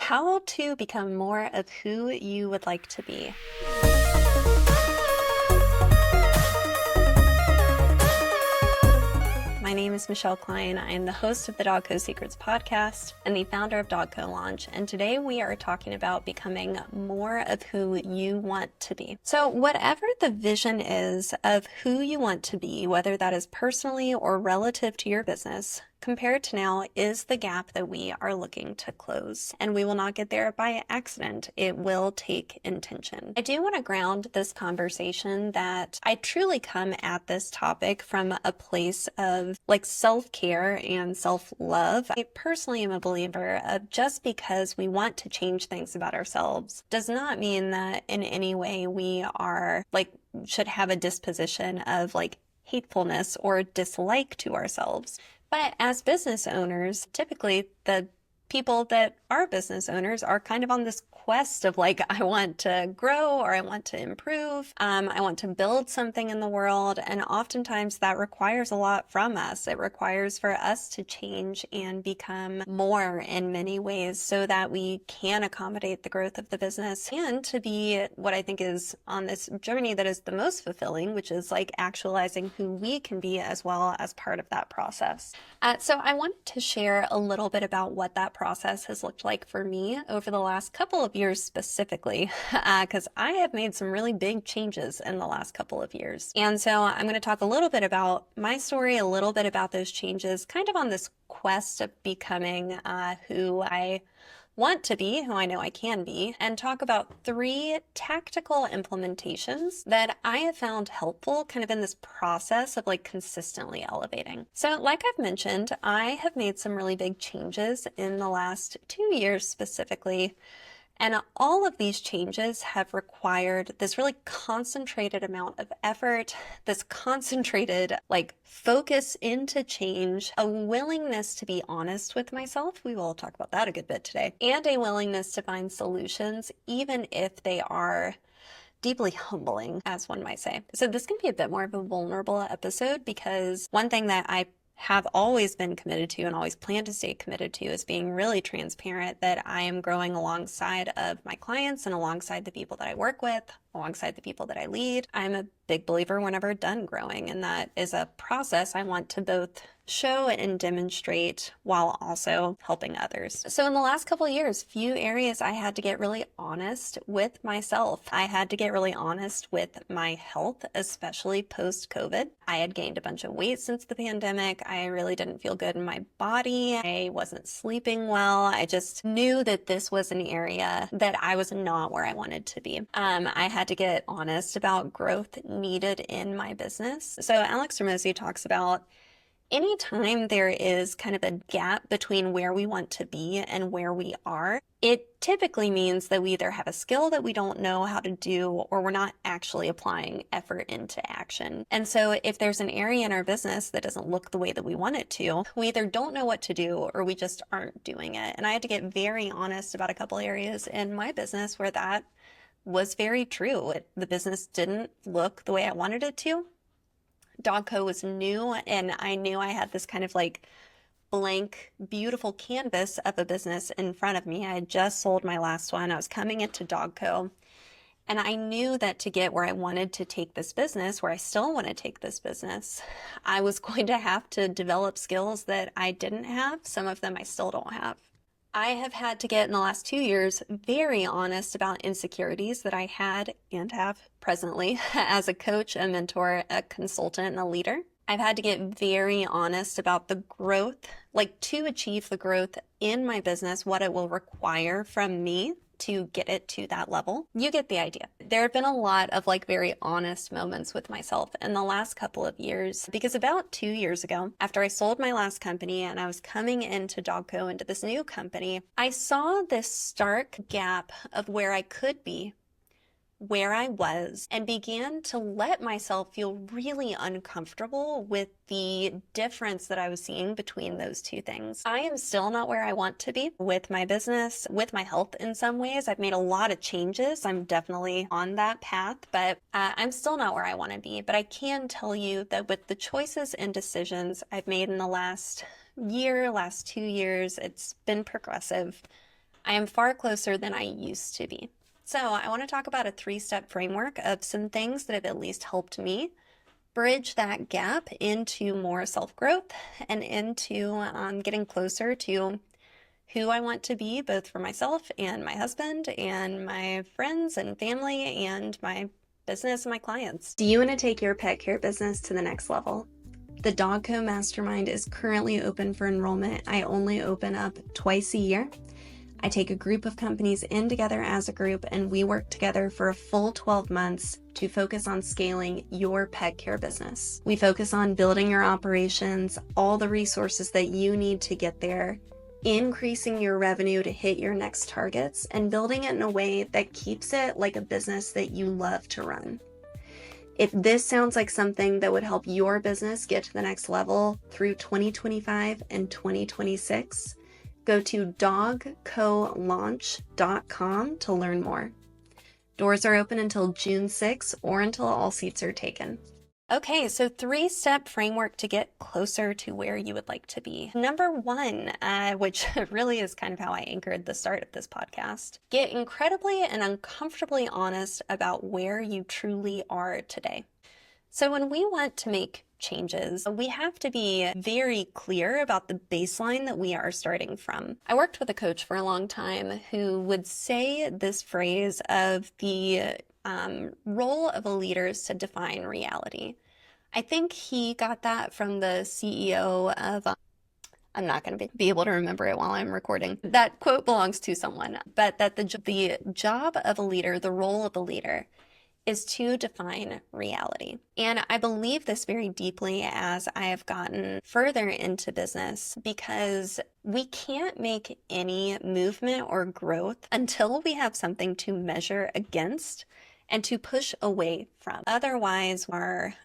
How to become more of who you would like to be. My name is Michelle Kline. I am the host of the DogCo Secrets podcast and the founder of DogCo Launch. And today we are talking about becoming more of who you want to be. So whatever the vision is of who you want to be, whether that is personally or relative to your business, compared to now is the gap that we are looking to close. And we will not get there by accident. It will take intention. I do want to ground this conversation that I truly come at this topic from a place of self-care and self-love. I personally am a believer of just because we want to change things about ourselves does not mean that in any way we are should have a disposition of hatefulness or dislike to ourselves. But as business owners, typically the people that are business owners are kind of on this quest of I want to grow or I want to improve. I want to build something in the world. And oftentimes that requires a lot from us. It requires for us to change and become more in many ways so that we can accommodate the growth of the business and to be what I think is on this journey that is the most fulfilling, which is actualizing who we can be as well as part of that process. So I wanted to share a little bit about what that process has looked like for me over the last couple of years specifically, because I have made some really big changes in the last couple of years. And so I'm going to talk a little bit about my story, a little bit about those changes, kind of on this quest of becoming who I want to be, who I know I can be, and talk about 3 tactical implementations that I have found helpful kind of in this process of consistently elevating. So like I've mentioned, I have made some really big changes in the last 2 years specifically. And all of these changes have required this really concentrated amount of effort, this concentrated focus into change, a willingness to be honest with myself. We will talk about that a good bit today, and a willingness to find solutions, even if they are deeply humbling, as one might say. So this can be a bit more of a vulnerable episode because one thing that I have always been committed to and always plan to stay committed to is being really transparent that I am growing alongside of my clients and alongside the people that I work with, alongside the people that I lead. I'm a big believer we're never done growing, and that is a process I want to both show and demonstrate while also helping others. So in the last couple of years, few areas I had to get really honest with myself. I had to get really honest with my health, especially post-COVID. I had gained a bunch of weight since the pandemic. I really didn't feel good in my body. I wasn't sleeping well. I just knew that this was an area that I was not where I wanted to be. I had to get honest about growth needed in my business. So Alex Ramosi talks about anytime there is kind of a gap between where we want to be and where we are, it typically means that we either have a skill that we don't know how to do or we're not actually applying effort into action. And so if there's an area in our business that doesn't look the way that we want it to, we either don't know what to do or we just aren't doing it. And I had to get very honest about a couple areas in my business where that was very true. The business didn't look the way I wanted it to. DogCo was new, and I knew I had this kind of blank, beautiful canvas of a business in front of me. I had just sold my last one. I was coming into DogCo, and I knew that to get where I wanted to take this business, where I still want to take this business, I was going to have to develop skills that I didn't have. Some of them I still don't have. I have had to get in the last 2 years very honest about insecurities that I had and have presently as a coach, a mentor, a consultant, and a leader. I've had to get very honest about the growth, to achieve the growth in my business, what it will require from me to get it to that level. You get the idea. There have been a lot of very honest moments with myself in the last couple of years, because about 2 years ago, after I sold my last company and I was coming into DogCo, into this new company, I saw this stark gap of where I could be, where I was, and began to let myself feel really uncomfortable with the difference that I was seeing between those two things. I am still not where I want to be with my business, with my health in some ways. I've made a lot of changes. I'm definitely on that path, but I'm still not where I want to be. But I can tell you that with the choices and decisions I've made in the last year, last 2 years, it's been progressive. I am far closer than I used to be. So I want to talk about a 3-step framework of some things that have at least helped me bridge that gap into more self-growth and into getting closer to who I want to be, both for myself and my husband and my friends and family and my business and my clients. Do you want to take your pet care business to the next level? The DogCo Mastermind is currently open for enrollment. I only open up twice a year. I take a group of companies in together as a group, and we work together for a full 12 months to focus on scaling your pet care business. We focus on building your operations, all the resources that you need to get there, increasing your revenue to hit your next targets, and building it in a way that keeps it like a business that you love to run. If this sounds like something that would help your business get to the next level through 2025 and 2026, go to dogcolaunch.com to learn more. Doors are open until June 6th or until all seats are taken. Okay, so 3-step framework to get closer to where you would like to be. Number 1, which really is kind of how I anchored the start of this podcast, get incredibly and uncomfortably honest about where you truly are today. So when we want to make changes, we have to be very clear about the baseline that we are starting from. I worked with a coach for a long time who would say this phrase of the role of a leader is to define reality. I think he got that from the CEO of, I'm not going to be able to remember it while I'm recording. That quote belongs to someone, but that the job of a leader, the role of a leader, is to define reality. And I believe this very deeply as I have gotten further into business, because we can't make any movement or growth until we have something to measure against and to push away from. Otherwise, we are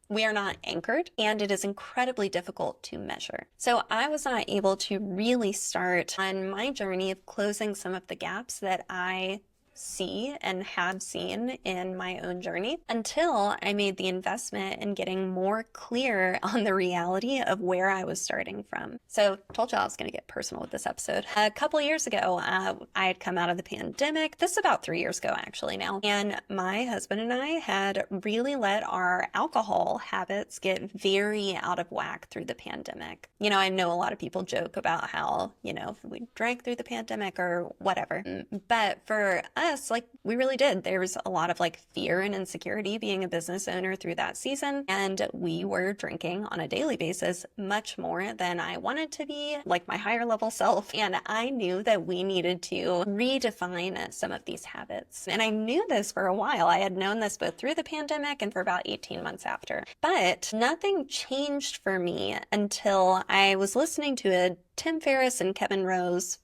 not anchored, and it is incredibly difficult to measure. So I was not able to really start on my journey of closing some of the gaps that I see and have seen in my own journey until I made the investment in getting more clear on the reality of where I was starting from. So told you I was going to get personal with this episode. A couple of years ago, I had come out of the pandemic. This is about 3 years ago actually now. And my husband and I had really let our alcohol habits get very out of whack through the pandemic. You know, I know a lot of people joke about how, you know, we drank through the pandemic or whatever. But for us, like we really did. There was a lot of like fear and insecurity being a business owner through that season. And we were drinking on a daily basis much more than I wanted to be, like my higher level self. And I knew that we needed to redefine some of these habits. And I knew this for a while. I had known this both through the pandemic and for about 18 months after. But nothing changed for me until I was listening to a Tim Ferriss and Kevin Rose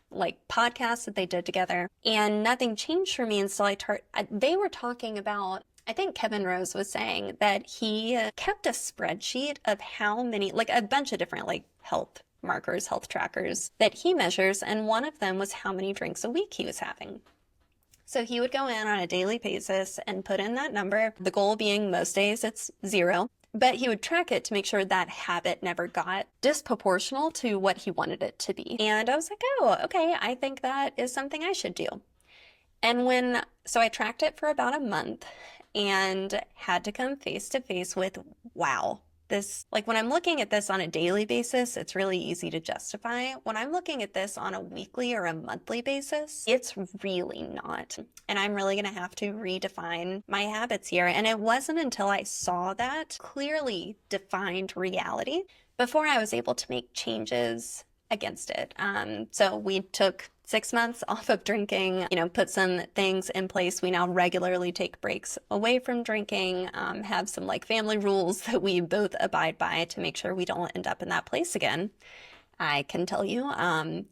like podcasts that they did together, and nothing changed for me until they were talking about, I think Kevin Rose was saying that he kept a spreadsheet of how many, like a bunch of different like health markers, health trackers that he measures, and one of them was how many drinks a week he was having. So he would go in on a daily basis and put in that number, the goal being most days it's 0. But he would track it to make sure that habit never got disproportional to what he wanted it to be. And I was like, oh, okay, I think that is something I should do. And so I tracked it for about a month and had to come face to face with, wow, this, like when I'm looking at this on a daily basis, it's really easy to justify. When I'm looking at this on a weekly or a monthly basis, it's really not. And I'm really going to have to redefine my habits here. And it wasn't until I saw that clearly defined reality before I was able to make changes against it. So we took 6 months off of drinking, put some things in place. We now regularly take breaks away from drinking, have some like family rules that we both abide by to make sure we don't end up in that place again. I can tell you,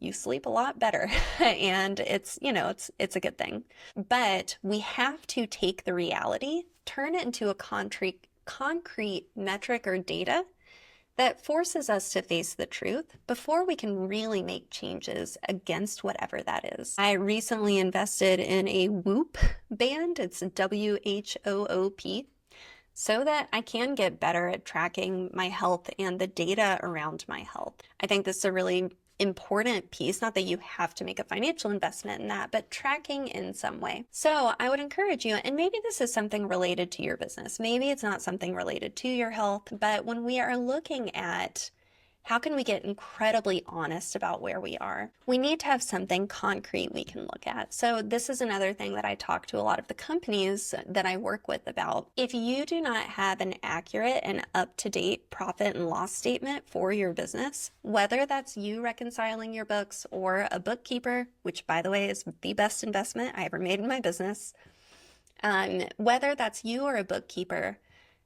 you sleep a lot better and it's a good thing. But we have to take the reality, turn it into a concrete metric or data that forces us to face the truth before we can really make changes against whatever that is. I recently invested in a Whoop band. It's WHOOP, so that I can get better at tracking my health and the data around my health. I think this is a really important piece, not that you have to make a financial investment in that, but tracking in some way. So I would encourage you, and maybe this is something related to your business, maybe it's not something related to your health, but when we are looking at how can we get incredibly honest about where we are, we need to have something concrete we can look at. So this is another thing that I talk to a lot of the companies that I work with about. If you do not have an accurate and up-to-date profit and loss statement for your business, whether that's you reconciling your books or a bookkeeper, which by the way is the best investment I ever made in my business, whether that's you or a bookkeeper,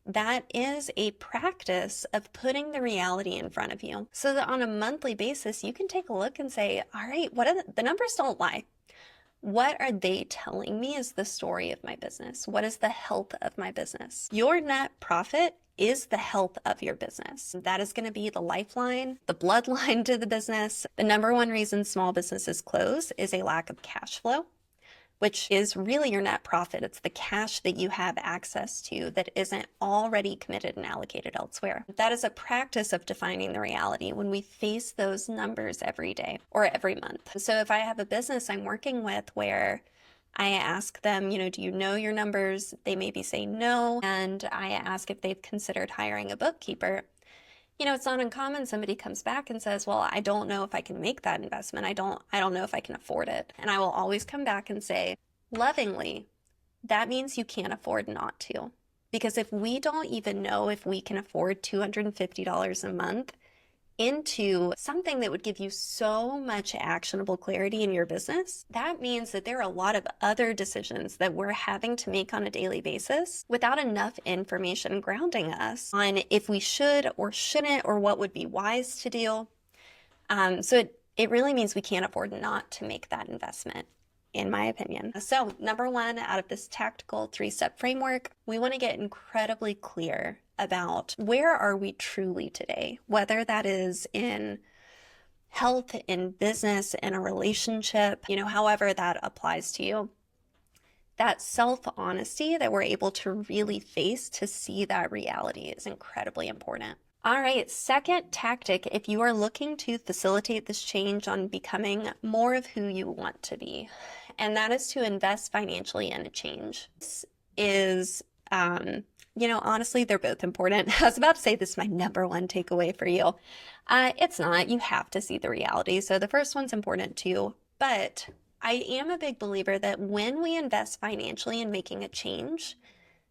that is a practice of putting the reality in front of you so that on a monthly basis, you can take a look and say, all right, what are the numbers don't lie. What are they telling me is the story of my business? What is the health of my business? Your net profit is the health of your business. That is going to be the lifeline, the bloodline to the business. The number one reason small businesses close is a lack of cash flow, which is really your net profit. It's the cash that you have access to that isn't already committed and allocated elsewhere. That is a practice of defining the reality when we face those numbers every day or every month. So if I have a business I'm working with where I ask them, do you know your numbers? They maybe say no. And I ask if they've considered hiring a bookkeeper. It's not uncommon somebody comes back and says, well, I don't know if I can make that investment. I don't know if I can afford it. And I will always come back and say, lovingly, that means you can't afford not to. Because if we don't even know if we can afford $250 a month into something that would give you so much actionable clarity in your business, that means that there are a lot of other decisions that we're having to make on a daily basis without enough information grounding us on if we should or shouldn't or what would be wise to do. So it really means we can't afford not to make that investment, in my opinion. So number one, out of this tactical 3-step framework, we want to get incredibly clear about where are we truly today, whether that is in health, in business, in a relationship, however that applies to you. That self-honesty that we're able to really face to see that reality is incredibly important. All right, second tactic, if you are looking to facilitate this change on becoming more of who you want to be, and that is to invest financially in a change. This is, honestly, they're both important. I was about to say this is my number one takeaway for you. It's not. You have to see the reality. So the first one's important too, but I am a big believer that when we invest financially in making a change,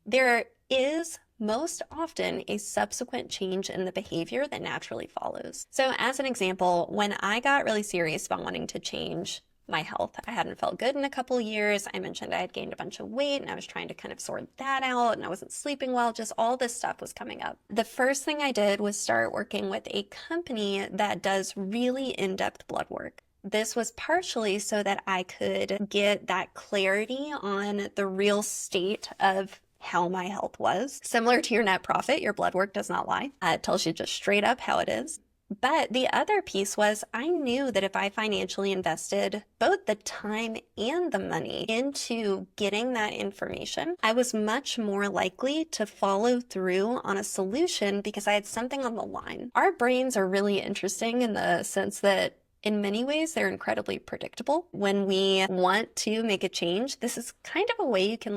there is most often a subsequent change in the behavior that naturally follows. So as an example, when I got really serious about wanting to change my health, I hadn't felt good in a couple of years. I mentioned I had gained a bunch of weight and I was trying to kind of sort that out and I wasn't sleeping well. Just all this stuff was coming up. The first thing I did was start working with a company that does really in-depth blood work. This was partially so that I could get that clarity on the real state of how my health was. Similar to your net profit, your blood work does not lie. It tells you just straight up how it is. But the other piece was I knew that if I financially invested both the time and the money into getting that information, I was much more likely to follow through on a solution because I had something on the line. Our brains are really interesting in the sense that in many ways, they're incredibly predictable. When we want to make a change, this is kind of a way you can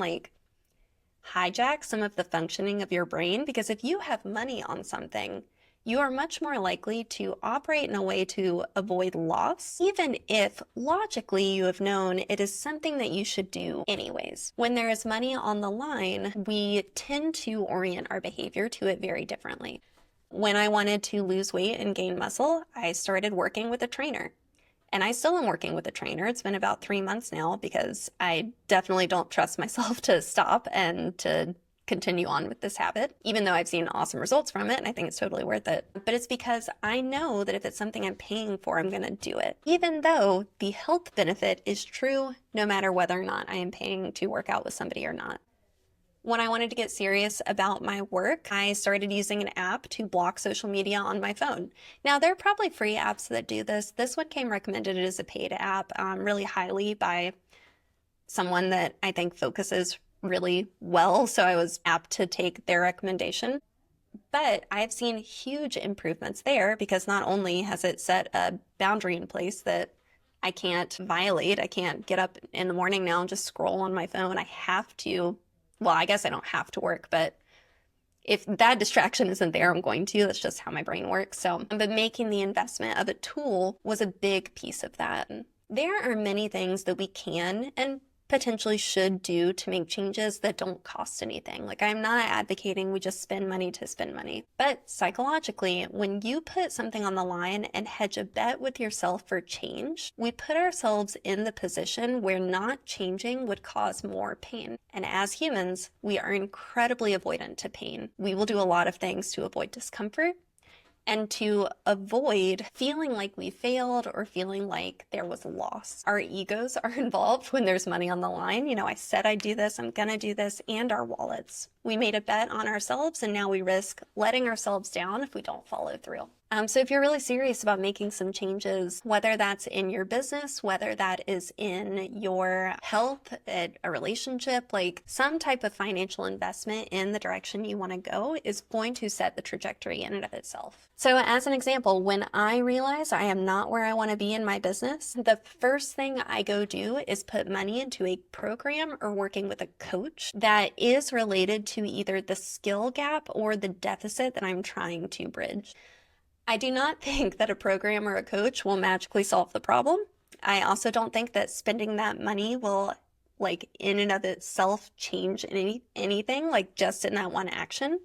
hijack some of the functioning of your brain, because if you have money on something, you are much more likely to operate in a way to avoid loss, even if logically you have known it is something that you should do anyways. When there is money on the line, we tend to orient our behavior to it very differently. When I wanted to lose weight and gain muscle, I started working with a trainer. And I still am working with a trainer. It's been about 3 months now because I definitely don't trust myself to stop and to continue on with this habit, even though I've seen awesome results from it and I think it's totally worth it. But it's because I know that if it's something I'm paying for, I'm going to do it. Even though the health benefit is true no matter whether or not I am paying to work out with somebody or not. When I wanted to get serious about my work, I started using an app to block social media on my phone. Now, there are probably free apps that do this. This one came recommended as a paid app really highly by someone that I think focuses really well, so I was apt to take their recommendation. But I've seen huge improvements there because not only has it set a boundary in place that I can't violate, I can't get up in the morning now and just scroll on my phone. I have to, well, I guess I don't have to work, but if that distraction isn't there, I'm going to. That's just how my brain works. So, but making the investment of a tool was a big piece of that. There are many things that we can and potentially should do to make changes that don't cost anything. Like, I'm not advocating we just spend money to spend money. But psychologically, when you put something on the line and hedge a bet with yourself for change, we put ourselves in the position where not changing would cause more pain. And as humans, we are incredibly avoidant to pain. We will do a lot of things to avoid discomfort and to avoid feeling like we failed or feeling like there was a loss. Our egos are involved when there's money on the line. You know, I said I'd do this, I'm gonna do this, and our wallets. We made a bet on ourselves and now we risk letting ourselves down if we don't follow through. So if you're really serious about making some changes, whether that's in your business, whether that is in your health, a relationship, like some type of financial investment in the direction you want to go is going to set the trajectory in and of itself. So as an example, when I realize I am not where I want to be in my business, the first thing I go do is put money into a program or working with a coach that is related to either the skill gap or the deficit that I'm trying to bridge. I do not think that a program or a coach will magically solve the problem. I also don't think that spending that money will, like, in and of itself change anything, like just in that one action.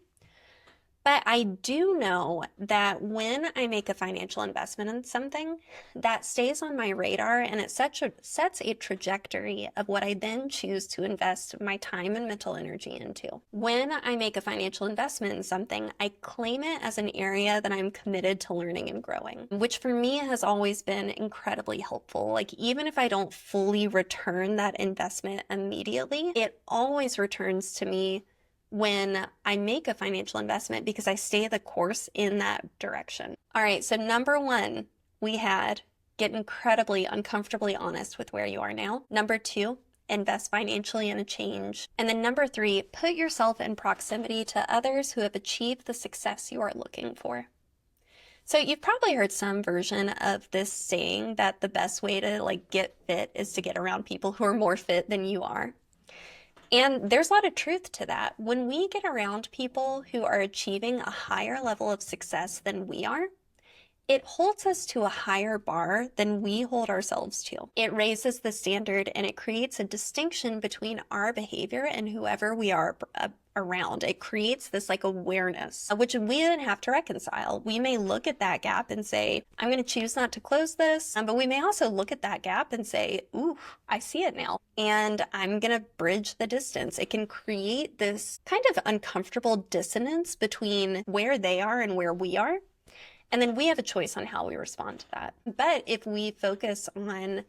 But I do know that when I make a financial investment in something, that stays on my radar and it sets a trajectory of what I then choose to invest my time and mental energy into. When I make a financial investment in something, I claim it as an area that I'm committed to learning and growing, which for me has always been incredibly helpful. Like, even if I don't fully return that investment immediately, it always returns to me when I make a financial investment because I stay the course in that direction. All right, so number one, we had get incredibly uncomfortably honest with where you are now. Number two, invest financially in a change. And then number three, put yourself in proximity to others who have achieved the success you are looking for. So you've probably heard some version of this saying that the best way to get fit is to get around people who are more fit than you are. And there's a lot of truth to that. When we get around people who are achieving a higher level of success than we are, it holds us to a higher bar than we hold ourselves to. It raises the standard and it creates a distinction between our behavior and whoever we are around. It creates this awareness, which we then have to reconcile. We may look at that gap and say, I'm going to choose not to close this. But we may also look at that gap and say, ooh, I see it now. And I'm going to bridge the distance. It can create this kind of uncomfortable dissonance between where they are and where we are. And then we have a choice on how we respond to that. But if we focus on,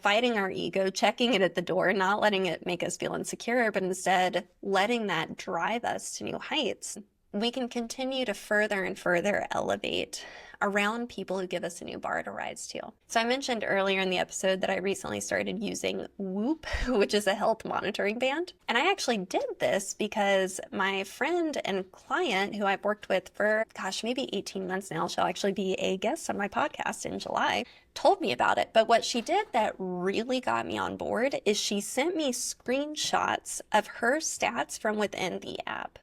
fighting our ego, checking it at the door, not letting it make us feel insecure, but instead letting that drive us to new heights, we can continue to further and further elevate around people who give us a new bar to rise to. So I mentioned earlier in the episode that I recently started using Whoop, which is a health monitoring band. And I actually did this because my friend and client who I've worked with for, maybe 18 months now, she'll actually be a guest on my podcast in July, told me about it. But what she did that really got me on board is she sent me screenshots of her stats from within the app.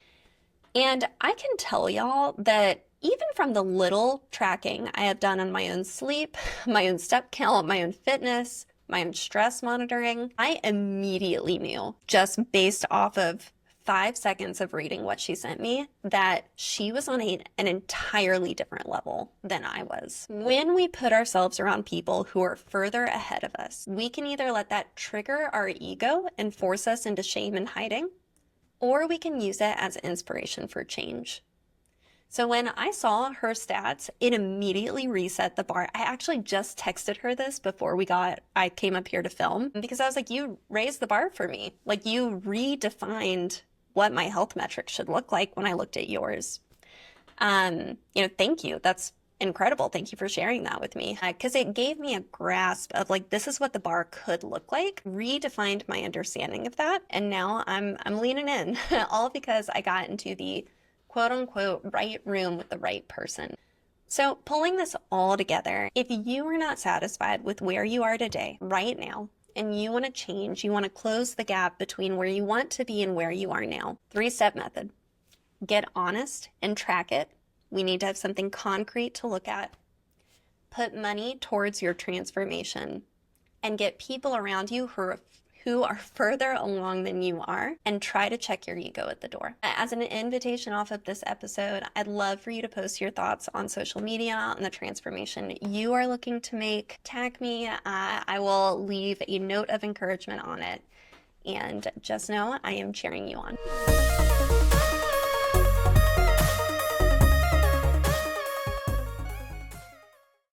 And I can tell y'all that even from the little tracking I have done on my own sleep, my own step count, my own fitness, my own stress monitoring, I immediately knew, just based off of 5 seconds of reading what she sent me, that she was on an entirely different level than I was. When we put ourselves around people who are further ahead of us, we can either let that trigger our ego and force us into shame and hiding, or we can use it as inspiration for change. So when I saw her stats, it immediately reset the bar. I actually just texted her this before I came up here to film, because I was like, you raised the bar for me. You redefined what my health metrics should look like when I looked at yours. Thank you. That's incredible. Thank you for sharing that with me, because it gave me a grasp of this is what the bar could look like, redefined my understanding of that. And now I'm leaning in all because I got into the quote unquote right room with the right person. So pulling this all together, if you are not satisfied with where you are today, right now, and you want to change, you want to close the gap between where you want to be and where you are now, 3-step method. Get honest and track it. We need to have something concrete to look at. Put money towards your transformation and get people around you who are further along than you are, and try to check your ego at the door. As an invitation off of this episode, I'd love for you to post your thoughts on social media on the transformation you are looking to make. Tag me. I will leave a note of encouragement on it. And just know I am cheering you on.